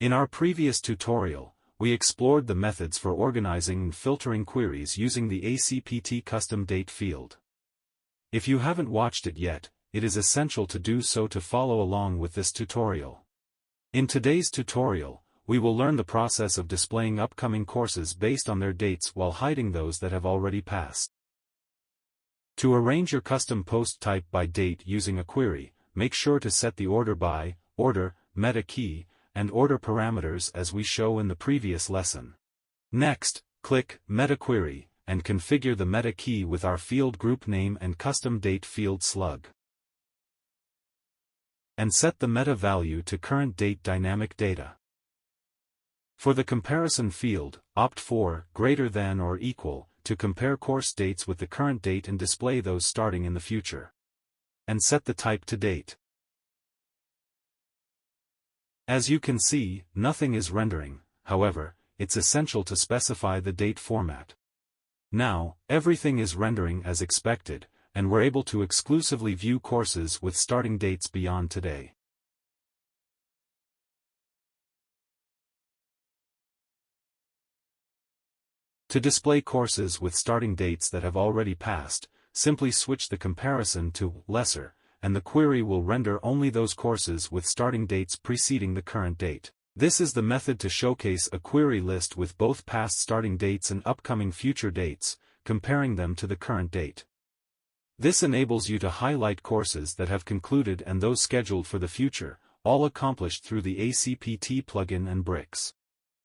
In our previous tutorial, we explored the methods for organizing and filtering queries using the ACPT custom date field. If you haven't watched it yet, it is essential to do so to follow along with this tutorial. In today's tutorial, we will learn the process of displaying upcoming courses based on their dates while hiding those that have already passed. To arrange your custom post type by date using a query, make sure to set the order by, order, meta key, and order parameters as we show in the previous lesson. Next, click Meta Query, and configure the meta key with our field group name and custom date field slug. And set the meta value to current date dynamic data. For the comparison field, opt for greater than or equal to compare course dates with the current date and display those starting in the future. And set the type to date. As you can see, nothing is rendering, however, it's essential to specify the date format. Now, everything is rendering as expected, and we're able to exclusively view courses with starting dates beyond today. To display courses with starting dates that have already passed, simply switch the comparison to lesser, and the query will render only those courses with starting dates preceding the current date. This is the method to showcase a query list with both past starting dates and upcoming future dates, comparing them to the current date. This enables you to highlight courses that have concluded and those scheduled for the future, all accomplished through the ACPT plugin and bricks.